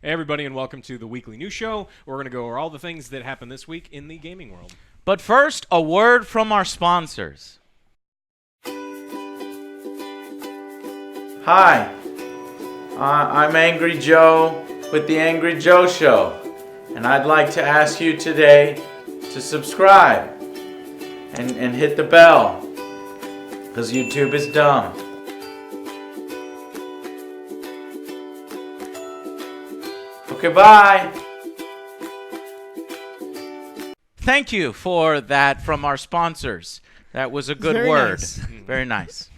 Hey everybody, and welcome to the weekly news show. We're going to go over all the things that happened this week in the gaming world. But first, a word from our sponsors. Hi, I'm Angry Joe with the Angry Joe Show, and I'd like to ask you today to subscribe and hit the bell, because YouTube is dumb. Okay, bye. Thank you for that from our sponsors. That was a good Very word. nice. Very nice.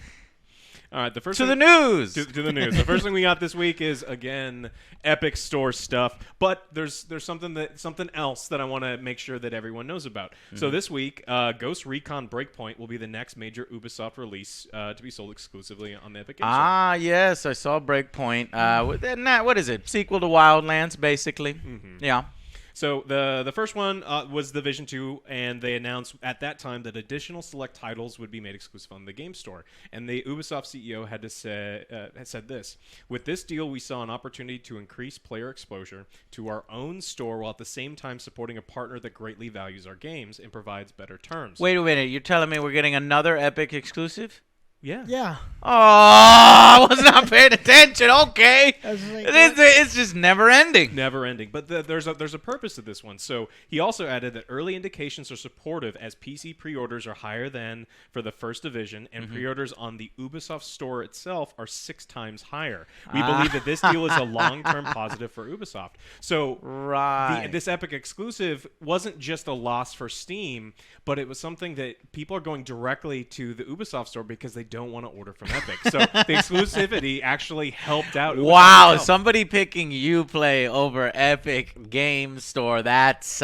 All right, the first To the thing, news. to the news. The first thing we got this week is again Epic Store stuff, but there's something else that I want to make sure that everyone knows about. So this week, Ghost Recon Breakpoint will be the next major Ubisoft release to be sold exclusively on the Epic Games Store. Ah, yes, I saw Breakpoint. What is it? Sequel to Wildlands, basically. Yeah. So the first one was the Division 2, and they announced at that time that additional select titles would be made exclusive on the game store. And the Ubisoft CEO had said this: "With this deal, we saw an opportunity to increase player exposure to our own store while at the same time supporting a partner that greatly values our games and provides better terms." Wait a minute. You're telling me we're getting another Epic exclusive? Yeah. Yeah. Oh, I was not paying attention. Okay. I was like, It's just never ending. Never ending, but there's a purpose to this one. So he also added that early indications are supportive, as PC pre-orders are higher than for the first Division, and pre-orders on the Ubisoft store itself are 6 times higher. We believe that this deal is a long-term positive for Ubisoft. So Right. this Epic exclusive wasn't just a loss for Steam, but it was something that people are going directly to the Ubisoft store because they don't want to order from Epic. So the exclusivity actually helped out Ubisoft Wow, itself. somebody picking Uplay over Epic Game Store. That's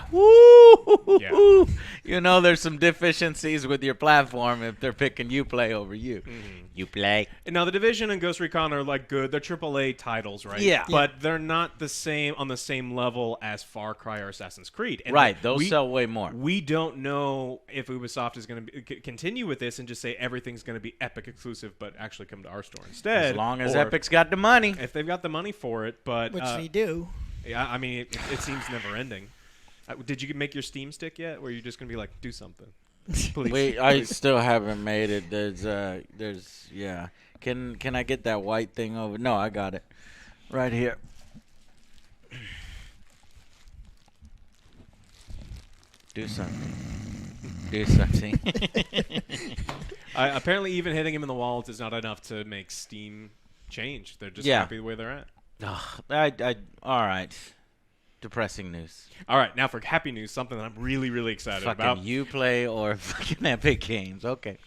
woo. Yeah. You know there's some deficiencies with your platform if they're picking Uplay over you. Uplay. And now the Division and Ghost Recon are like good. They're AAA titles, right? Yeah. But they're not the same on the same level as Far Cry or Assassin's Creed. And Right, those we, sell way more. We don't know if Ubisoft is going to continue with this and just say everything's going to be Epic exclusive, but actually come to our store instead. As long as or Epic's got the money. if they've got the money for it. But which they do. yeah, I mean, it seems never ending. Did you make your Steam stick yet? Or are you just going to be like, do something? Please. Wait, I still haven't made it. There's yeah. Can I get that white thing over? No, I got it. Right here. Do something. Do something. Apparently, even hitting him in the wallet is not enough to make Steam change. They're just Yeah. happy the way they're at. Ugh, all right. Depressing news. All right, now for happy news, something that I'm really, really excited Fucking about. Uplay or fucking Epic Games. Okay.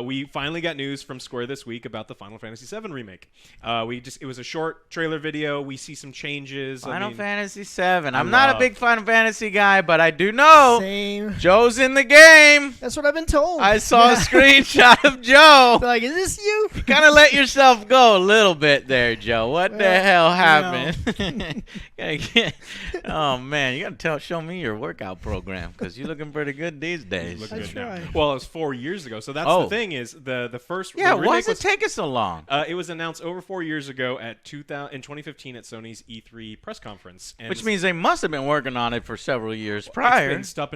We finally got news from Square this week about the Final Fantasy VII remake. It was a short trailer video. We see some changes. Final I mean, Fantasy VII. I'm not a big Final Fantasy guy, but I do know Same. Joe's in the game. That's what I've been told. I saw a Yeah. screenshot of Joe. Like, is this you? Kind of let yourself go a little bit there, Joe. What the Well, hell you know. happened? Oh man, you gotta show me your workout program because you're looking pretty good these days. look I good now. try. Well, it was 4 years ago, so that's Oh. the thing is the first. Yeah, the why remake does it take us so long? It was announced over 4 years ago in 2015 at Sony's E3 press conference, and Which means they must have been working on it for several years prior. It's been stuck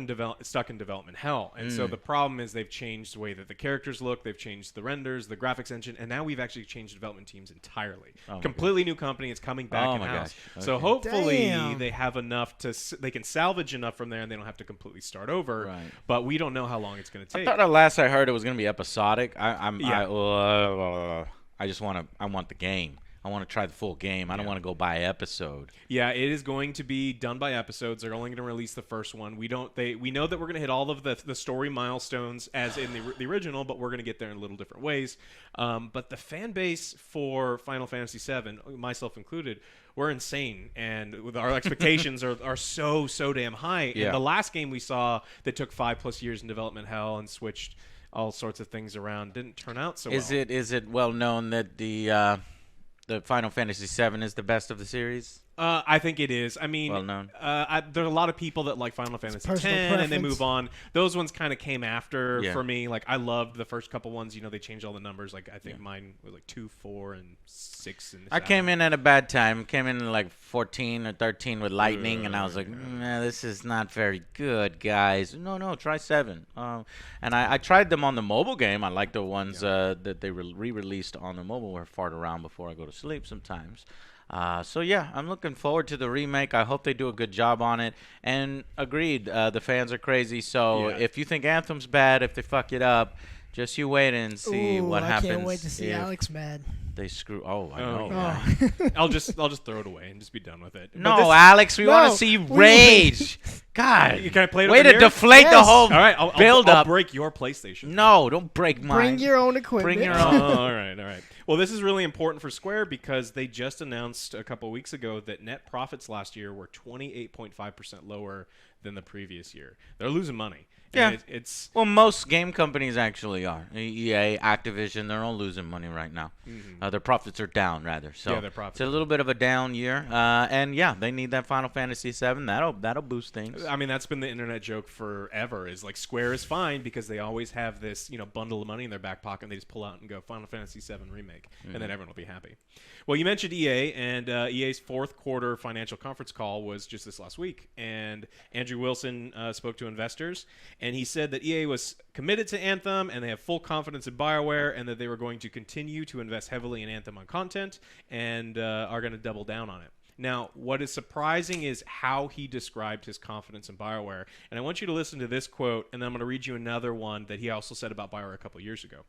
in development hell, and so the problem is they've changed the way that the characters look, they've changed the renders, the graphics engine, and now we've actually changed development teams entirely. my Completely new company. It's coming back Oh in my house. gosh. So Okay. hopefully Damn. they have enough they can salvage enough from there, and they don't have to completely start over. Right. But we don't know how long it's going to I take. thought at last I heard it was gonna be episodic. I just I want the game. I want to try the full game. I don't want to go by episode. Yeah, it is going to be done by episodes. They're only going to release the first one. We know that we're going to hit all of the story milestones as in the original, but we're going to get there in little different ways. But the fan base for Final Fantasy VII, myself included, we're insane, and with our expectations are so damn high. Yeah. And the last game we saw that took 5+ years in development hell and switched all sorts of things around didn't turn out so well. Is it well known that the Final Fantasy VII is the best of the series? I think it is. I mean, Well known. There are a lot of people that like Final Fantasy X, personal and they preference. move on. Those ones kind of came after Yeah. for me. Like, I loved the first couple ones. You know, they changed all the numbers. Like, I think mine was like 2, 4, and 6. And I came in at a bad time. Came in like 14 or 13 with lightning, and I was like, this is not very good, guys. No, try 7. And I tried them on the mobile game. I like the ones that they re-released on the mobile where I fart around before I go to sleep sometimes. So yeah, I'm looking forward to the remake. I hope they do a good job on it. And agreed, the fans are crazy. So if you think Anthem's bad, if they fuck it up, just you wait and see what happens. I can't wait to see Alex mad. They screw. Oh, I know. Yeah. I'll just throw it away and just be done with it. No, Alex, we want to see you rage. God, can I play it way over to here? deflate the whole All right, I'll build up. I'll break your PlayStation. No, don't break mine. Bring your own equipment. Bring your own. All right. Well, this is really important for Square because they just announced a couple weeks ago that net profits last year were 28.5% lower than the previous year. They're losing money. Yeah, it's well, most game companies actually are. EA, Activision, they're all losing money right now. Their profits are down, rather. So their profits. It's a little bit of a down year, and yeah, they need that Final Fantasy VII. That'll boost things. I mean, that's been the internet joke forever. Is like Square is fine because they always have this bundle of money in their back pocket, and they just pull out and go Final Fantasy VII Remake, and then everyone will be happy. Well, you mentioned EA, and EA's fourth quarter financial conference call was just this last week, and Andrew Wilson spoke to investors, and he said that EA was committed to Anthem, and they have full confidence in BioWare, and that they were going to continue to invest heavily in Anthem on content, and are going to double down on it. Now, what is surprising is how he described his confidence in BioWare, and I want you to listen to this quote, and then I'm going to read you another one that he also said about BioWare a couple years ago.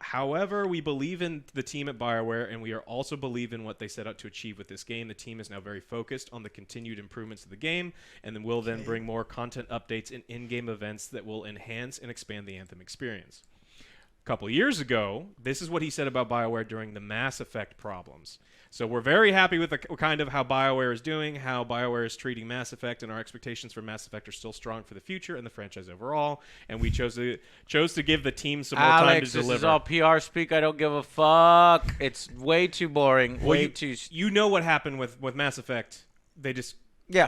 However, we believe in the team at BioWare, and we are also believe in what they set out to achieve with this game. The team is now very focused on the continued improvements of the game, and then will then bring more content updates and in-game events that will enhance and expand the Anthem experience. A couple years ago, this is what he said about BioWare during the Mass Effect problems. So we're very happy with the kind of how BioWare is doing, how BioWare is treating Mass Effect, and our expectations for Mass Effect are still strong for the future and the franchise overall. And we chose to give the team some more time to deliver. This is all PR speak. I don't give a fuck. It's way too boring. Well, you know what happened with Mass Effect? They just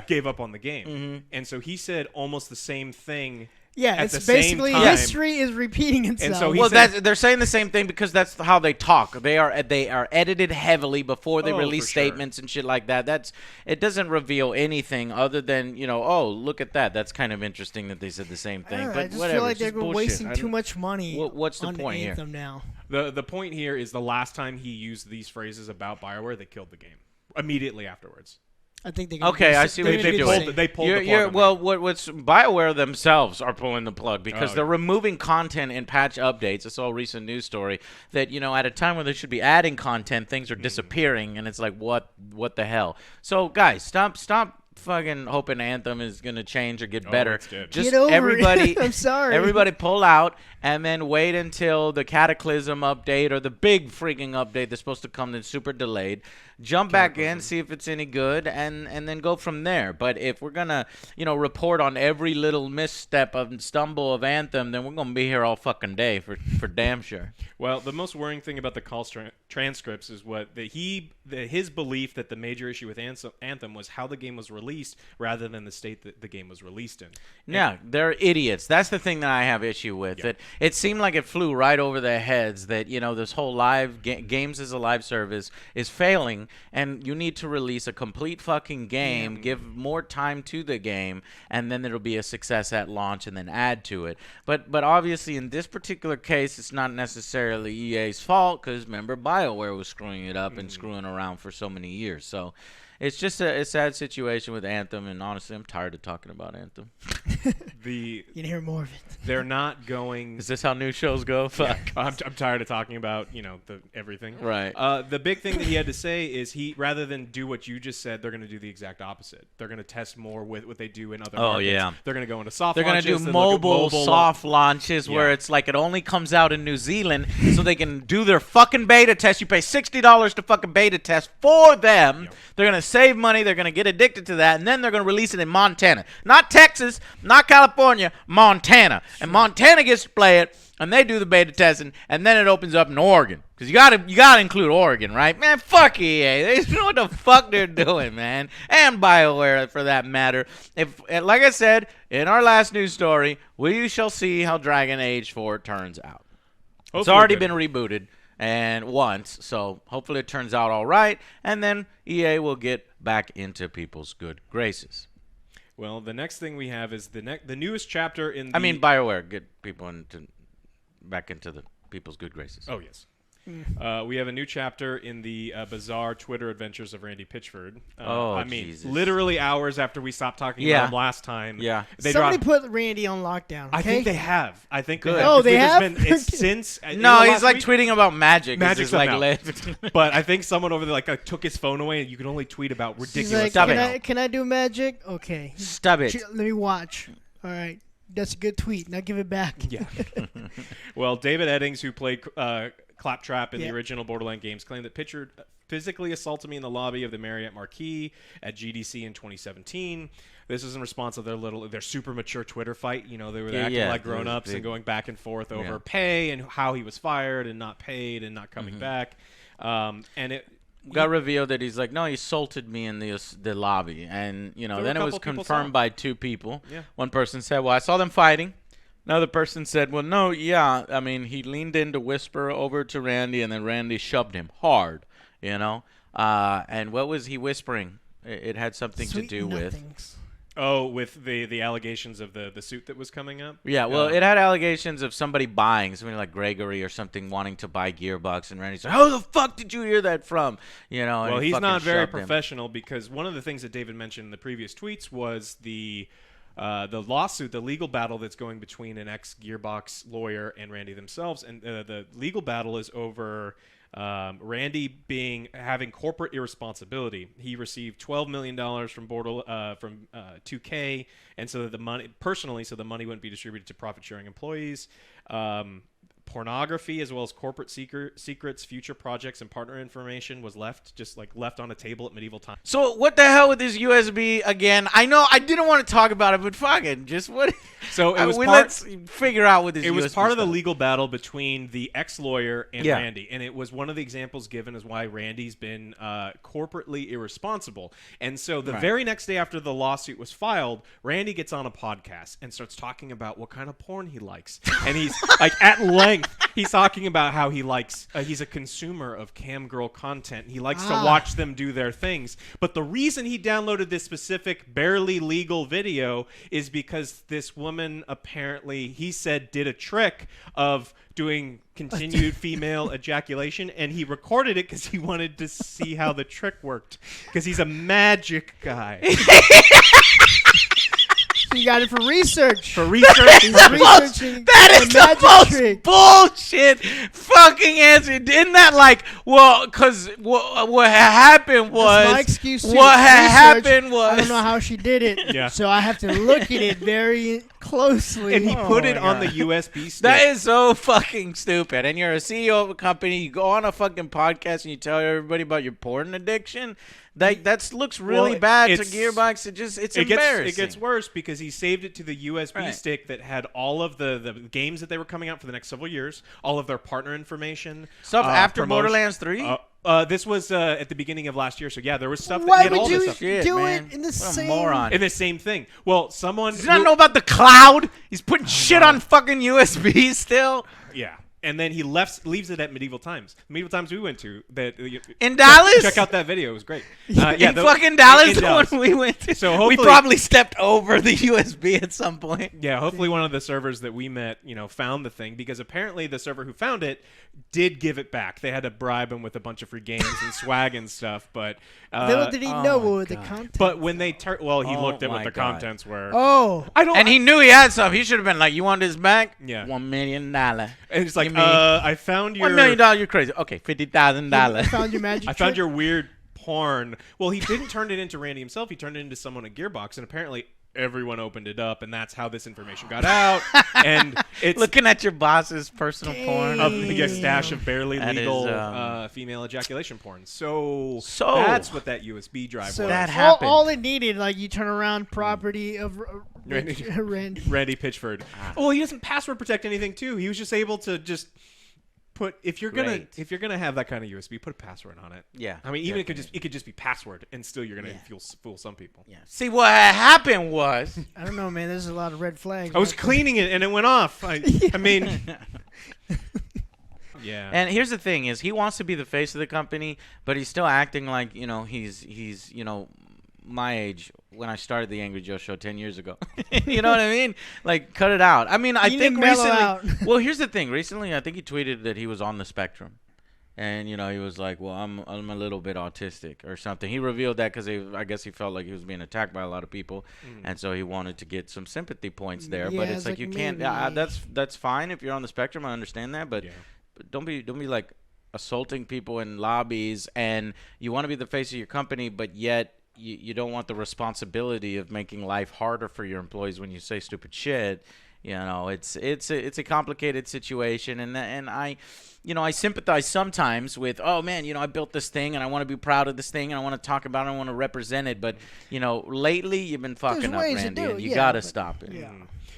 gave up on the game. And so he said almost the same thing. Yeah, at it's the same basically time. history is repeating itself. And so he well, said, they're saying the same thing because that's how they talk. They are edited heavily before they release statements and shit like that. It doesn't reveal anything other than look at that. That's kind of interesting that they said the same thing. But I just whatever, feel like they're bullshit. wasting too much money. What's the on point here? Anthem now. the point here is the last time he used these phrases about BioWare, they killed the game immediately afterwards. I think they. Okay, I see what you're doing. They pulled the plug. Well, what's BioWare themselves are pulling the plug because they're removing content in patch updates. I saw a recent news story that at a time when they should be adding content, things are disappearing, and it's like what the hell? So guys, stop fucking hoping Anthem is gonna change or get better. Just get over everybody. it. I'm sorry. Everybody pull out and then wait until the Cataclysm update or the big freaking update that's supposed to come that's super delayed. Jump back in, see if it's any good, and then go from there. But if we're gonna report on every little misstep and stumble of Anthem, then we're gonna be here all fucking day for damn sure. Well, the most worrying thing about the call transcripts is his belief that the major issue with Anthem was how the game was released rather than the state that the game was released in. Yeah, they're idiots. That's the thing that I have issue with. That it seemed like it flew right over their heads that this whole live games as a live service is failing, and you need to release a complete fucking game, give more time to the game, and then it'll be a success at launch, and then add to it. But obviously in this particular case, it's not necessarily EA's fault because remember BioWare was screwing it up and screwing around for so many years. So it's just a sad situation with Anthem, and honestly, I'm tired of talking about Anthem. You can hear more of it. They're not going. Is this how new shows go? Fuck. I'm tired of talking about the everything. Right. The big thing that he had to say is rather than do what you just said, they're going to do the exact opposite. They're going to test more with what they do in other markets. Yeah. They're going to go into soft. They're going launches. to do mobile soft launches where Yeah. it's like it only comes out in New Zealand, so they can do their fucking beta test. You pay $60 to fucking beta test for them. Yep. They're going to save money. They're going to get addicted to that, and then they're going to release it in Montana, not Texas, not California, Montana. And Montana gets to play it, and they do the beta testing, and then it opens up in Oregon. Because you gotta include Oregon, right? Man, fuck EA. They know what the fuck they're doing, man. And BioWare, for that matter. Like I said, in our last news story, we shall see how Dragon Age 4 turns out. It's already been rebooted. and once. So hopefully it turns out all right, and then EA will get back into people's good graces. Well, the next thing we have is the newest chapter in the... I mean, BioWare, get people back into the people's good graces. Oh, yes. We have a new chapter in the bizarre Twitter adventures of Randy Pitchford. Jesus. Literally hours after we stopped talking about him last time. Yeah. Somebody put Randy on lockdown. Okay? I think they have. I think Good. they have. Oh, they There's have? been, it's since... No, he's like week, tweeting about magic. Magic's like out. But I think someone over there took his phone away, and you can only tweet about She's ridiculous like, stuff. can I do magic? Okay. Stop it. Let me watch. All right. That's a good tweet. Now give it back. Yeah. Well, David Eddings, who played Claptrap in the original Borderlands games, claimed that Pitchford physically assaulted me in the lobby of the Marriott Marquis at GDC in 2017. This is in response to their super mature Twitter fight. You know, they were acting like grown-ups and going back and forth over pay and how he was fired and not paid and not coming back. And it got revealed that he's like, no, he assaulted me in the lobby. And, you know, then it was confirmed by two people. Yeah. One person said, well, I saw them fighting. Another person said, well, no, yeah. I mean, he leaned in to whisper over to Randy, and then Randy shoved him hard, you know. And what was he whispering? It had something to do with... Oh, with the allegations of the suit that was coming up? Yeah, well, it had allegations of somebody like Gregory or something wanting to buy Gearbox, and Randy's like, "How the fuck did you hear that from?" You know. Well, and he's not very shoved him. professional because one of the things that David mentioned in the previous tweets was the lawsuit, the legal battle that's going between an ex-Gearbox lawyer and Randy themselves, and the legal battle is over Randy having corporate irresponsibility. He received $12 million from 2K, and so that the money so the money wouldn't be distributed to profit-sharing employees. Pornography as well as corporate secrets, future projects, and partner information was left on a table at medieval times. So what the hell with this USB again? I know I didn't want to talk about it, but fucking just what? So it was let's figure out what this. It USB was part of the stuff. legal battle between the ex-lawyer and Randy, and it was one of the examples given as why Randy's been corporately irresponsible. And so the very next day after the lawsuit was filed, Randy gets on a podcast and starts talking about what kind of porn he likes, and he's like at length. He's talking about how he likes, he's a consumer of cam girl content. He likes to watch them do their things. But the reason he downloaded this specific, barely legal video is because this woman apparently, he said, did a trick of doing continued female ejaculation, and he recorded it because he wanted to see how the trick worked. Because he's a magic guy. You got it for research. For research. He's researching That is the magic most trick. bullshit fucking answer. Isn't that like, well, because what happened was... That's my excuse too. What Research. happened was... I don't know how she did it, Yeah. so I have to look at it very closely. And he put it my on the God. USB stick. That is so fucking stupid. And you're a CEO of a company, you go on a fucking podcast and you tell everybody about your porn addiction. That looks really bad to it's- Gearbox. It's embarrassing. It gets worse because he saved it to the USB stick that had all of the games that they were coming out for the next several years, all of their partner information. Stuff after promotion- Borderlands 3? This was at the beginning of last year, so yeah, there was stuff. Why He had would all you this stuff. Shit, do man. it in the What a same... moron. In the same thing. Well, someone Does he not know about the cloud? He's putting shit on fucking USB still. Yeah. And then he leaves it at Medieval Times. Medieval Times we went to. In Dallas? Check out that video. It was great. In fucking Dallas, in the Dallas. one we went to. So we hopefully- probably stepped over the USB at some point. Yeah, hopefully one of the servers that we met, found the thing, because apparently the server who found it did give it back. They had to bribe him with a bunch of free games and swag and stuff, but Little did he know my what were the God. content. but when they he Oh looked at what my the God. contents were. Oh. I don't. And he knew he had some. He should have been like, "You want this back? Yeah. $1 million." And it's like, Give me I found your $1 million. You're crazy. Okay, $50,000. Found your magic I found trick? your weird porn. Well, he didn't turn it into Randy himself. He turned it into someone at Gearbox, and apparently everyone opened it up, and that's how this information got out. And it's Looking at your boss's personal porn. a stash of barely That legal is, female ejaculation porn. So So- that's what that USB drive So was. That happened. all it needed, like you turn around property of Randy. Randy. Randy Pitchford. Well, he doesn't password protect anything too. He was just able to just put if you're Great. gonna have that kind of USB, put a password on it. Yeah, I mean, even definitely. it could just be password, and still you're gonna fool some people. Yeah. See, what happened was... I don't know, man. There's a lot of red flags. I was cleaning it and it went off. I mean, Yeah. And here's the thing: is he wants to be the face of the company, but he's still acting like he's my age when I started the Angry Joe Show 10 years ago. You know what I mean? Like, cut it out. I mean, I You think need to mellow recently. out. Well, here's the thing. Recently, I think he tweeted that he was on the spectrum. And, he was like, well, I'm a little bit autistic or something. He revealed that because I guess he felt like he was being attacked by a lot of people. And so he wanted to get some sympathy points there. Yeah, but it's it's like like you can't. maybe. That's fine if you're on the spectrum. I understand that. But don't be like assaulting people in lobbies. And you want to be the face of your company, but yet you don't want the responsibility of making life harder for your employees when you say stupid shit. It's a complicated situation, and I sympathize sometimes with, oh man, I built this thing and I want to be proud of this thing and I want to talk about it, I want to represent it, but lately you've been fucking up, ways to Randy, do and it, you yeah, gotta but- stop it. Yeah.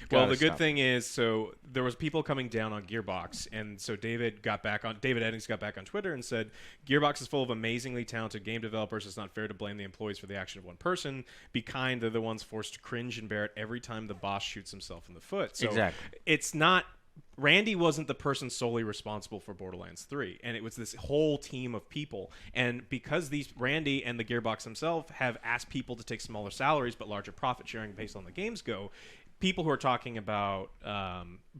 Well, Gotta the good stop thing is, so there was people coming down on Gearbox, and so David Eddings got back on Twitter and said, Gearbox is full of amazingly talented game developers. It's not fair to blame the employees for the action of one person. Be kind. They're the ones forced to cringe and bear it every time the boss shoots himself in the foot. So Exactly. it's not... Randy wasn't the person solely responsible for Borderlands 3, and it was this whole team of people. And because Randy and the Gearbox themselves have asked people to take smaller salaries but larger profit sharing based on the games go, people who are talking about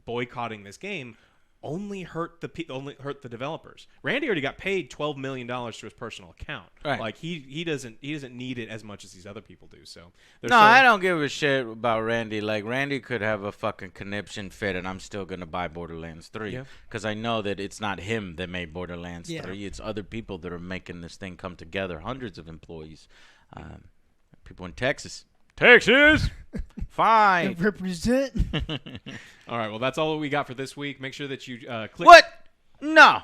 boycotting this game only hurt the developers. Randy already got paid $12 million to his personal account. Right. Like he doesn't need it as much as these other people do. So I don't give a shit about Randy. Like, Randy could have a fucking conniption fit, and I'm still gonna buy Borderlands 3 because I know that it's not him that made Borderlands 3. It's other people that are making this thing come together. Hundreds of employees, people in Texas. Fine. Represent. All right. Well, that's all we got for this week. Make sure that you click. What? No.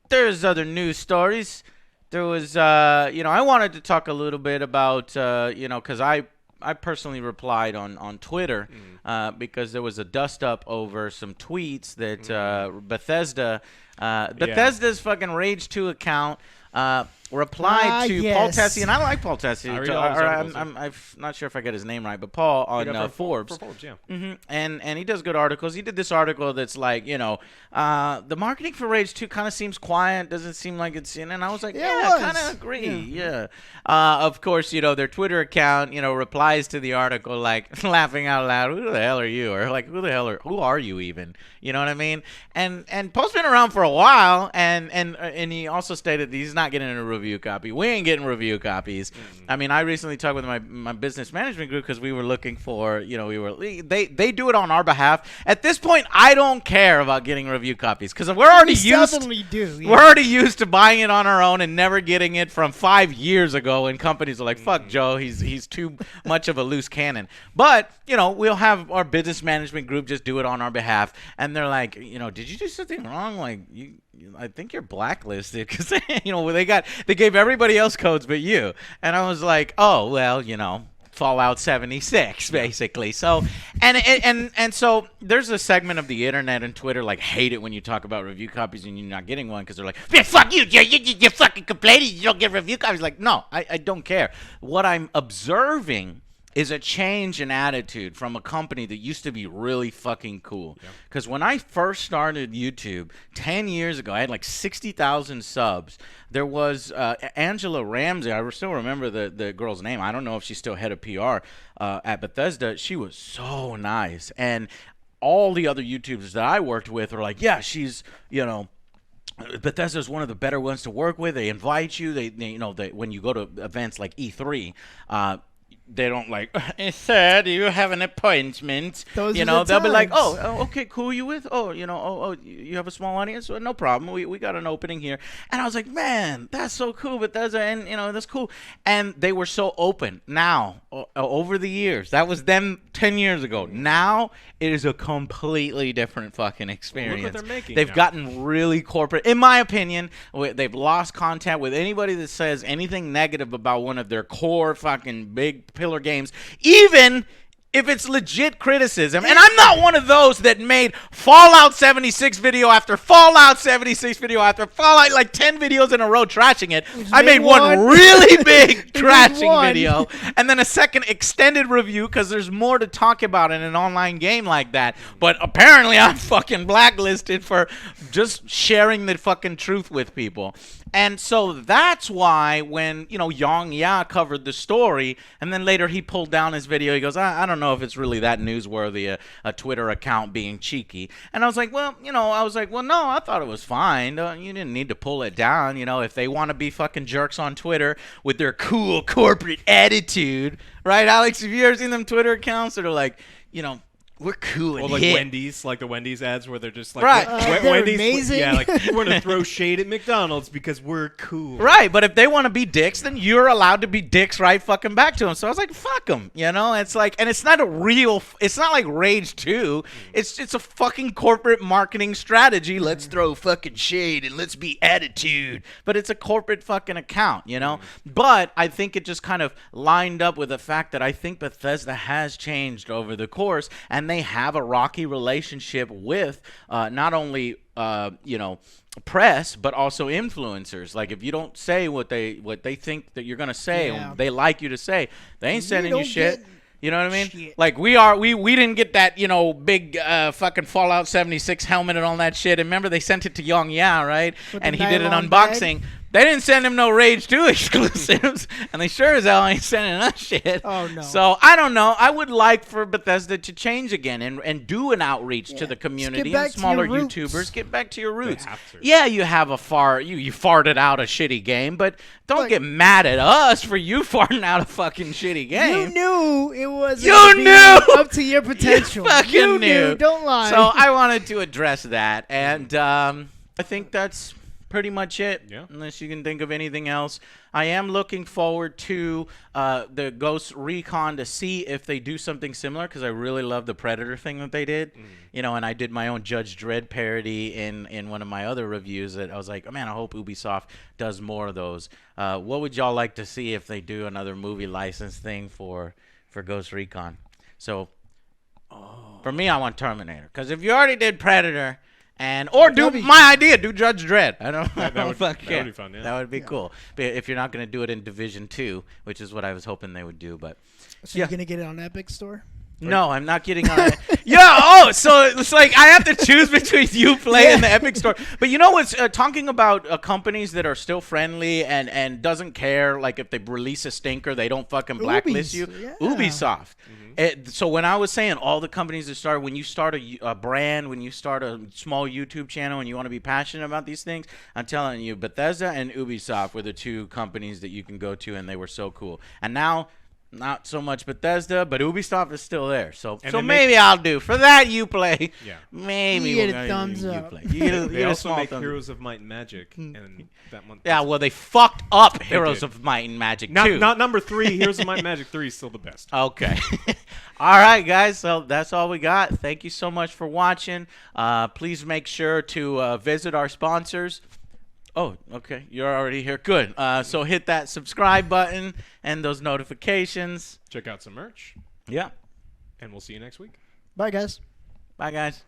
There's other news stories. There was, I wanted to talk a little bit about, because I personally replied on Twitter because there was a dust-up over some tweets that Bethesda's fucking Rage 2 account replied to Paul yes. Tessie, and I like Paul Tessie. I read all his articles, I'm not sure if I get his name right, but Paul on Forbes. For Forbes, yeah. And he does good articles. He did this article that's like, the marketing for Rage 2 kind of seems quiet, doesn't seem like it's in. And I was like, I kind of agree. Yeah. Of course, their Twitter account, replies to the article like laughing out loud. Who the hell are you? Or like, who are you even? You know what I mean? And Paul's been around for a while, and he also stated that he's not getting a review copy. We ain't getting review copies. I mean, I recently talked with my business management group because we were looking for, they do it on our behalf. At this point, I don't care about getting review copies because we're already We're already used to buying it on our own and never getting it from 5 years ago. And companies are like, "Fuck Joe, he's too much of a loose cannon." But we'll have our business management group just do it on our behalf, and they're like, "Did you do something wrong? Like I think you're blacklisted because they gave everybody else codes but you." And I was like, "Oh well, Fallout 76 basically." So and so there's a segment of the internet and Twitter like hate it when you talk about review copies and you're not getting one because they're like, "Yeah, fuck you, you fucking complaining you don't get review copies." Like, no, I don't care. What I'm observing is a change in attitude from a company that used to be really fucking cool. Because when I first started YouTube 10 years ago, I had like 60,000 subs. There was Angela Ramsey. I still remember the girl's name. I don't know if she's still head of PR at Bethesda. She was so nice. And all the other YouTubers that I worked with were like, yeah, she's, Bethesda is one of the better ones to work with. They invite you. They when you go to events like E3, they don't like, "Sir, do you have an appointment?" They'll be like, oh, okay, cool, you with? Oh, you have a small audience? Well, no problem. We got an opening here. And I was like, man, that's so cool, Bethesda, and, that's cool. And they were so open. Now, over the years, that was them 10 years ago. Now, it is a completely different fucking experience. Look what they're making They've now. gotten really corporate. In my opinion, they've lost contact with anybody that says anything negative about one of their core fucking big pillar games, even if it's legit criticism, and I'm not one of those that made Fallout 76 video after Fallout 76 video after Fallout, like 10 videos in a row trashing it. I made one really big trashing video, and then a second extended review because there's more to talk about in an online game like that. But apparently I'm fucking blacklisted for just sharing the fucking truth with people. And so that's why when, Yang Ya covered the story, and then later he pulled down his video, he goes, I don't know if it's really that newsworthy, a Twitter account being cheeky. And I was like, well, no, I thought it was fine. You didn't need to pull it down. If they want to be fucking jerks on Twitter with their cool corporate attitude, right, Alex? Have you ever seen them Twitter accounts that are like, we're cool and Or like hip. Wendy's, like the Wendy's ads where they're just like, Right. They're Wendy's, amazing. yeah, like we're gonna throw shade at McDonald's because we're cool. Right, but if they want to be dicks, then you're allowed to be dicks right fucking back to them. So I was like, fuck them, It's like, and it's not it's not like Rage 2. It's a fucking corporate marketing strategy. Let's throw fucking shade and let's be attitude. But it's a corporate fucking account, But I think it just kind of lined up with the fact that I think Bethesda has changed over the course, and they have a rocky relationship with not only press but also influencers. Like if you don't say what they think that you're gonna say, and they like you to say, they ain't sending you shit. You know what I mean? Shit. Like we didn't get that big fucking Fallout 76 helmet and all that shit. And remember they sent it to Yang Ya, right? With And the he did an nylon unboxing. They didn't send him no Rage 2 exclusives, and they sure as hell ain't sending us shit. Oh, no. So I don't know. I would like for Bethesda to change again and do an outreach to the community back and to smaller your roots. YouTubers. Get back to your roots. have to. Yeah, you have you farted out a shitty game, but don't Look. get mad at us for you farting out a fucking shitty game. You knew it was up to your potential. You fucking You knew. Don't lie. So I wanted to address that, and I think that's pretty much it. Yeah. Unless you can think of anything else. I am looking forward to the Ghost Recon to see if they do something similar, because I really love the Predator thing that they did. And I did my own Judge Dredd parody in one of my other reviews that I was like, oh man, I hope Ubisoft does more of those. What would y'all like to see if they do another movie license thing for Ghost Recon? So for me, I want Terminator, because if you already did Predator, or do my idea, do Judge Dredd. I don't That would be fun, yeah. That would be cool. But if you're not going to do it in Division 2, which is what I was hoping they would do, but So you're gonna get it on Epic Store? no, I'm not getting on it. So it's like I have to choose between Uplay and the Epic Store. But you know what's talking about companies that are still friendly and doesn't care, like if they release a stinker, they don't fucking blacklist you. Ubisoft. So when I was saying all the companies that start, when you start a brand, when you start a small YouTube channel and you want to be passionate about these things, I'm telling you, Bethesda and Ubisoft were the two companies that you can go to, and they were so cool. And now, not so much Bethesda, but Ubisoft is still there. So maybe I'll do for that Uplay. Yeah. Maybe You we're get a gonna thumbs do up. Uplay. You get a They also small make thumbs up. Heroes of Might and Magic, and that month. Yeah, well, they fucked up Heroes did. of Might and Magic Not too. number 3. Heroes of Might and Magic 3 is still the best. Okay. All right, guys. So that's all we got. Thank you so much for watching. Please make sure to visit our sponsors. Oh, okay. You're already here. Good. So hit that subscribe button and those notifications. Check out some merch, Yeah. and we'll see you next week. Bye, guys. Bye, guys.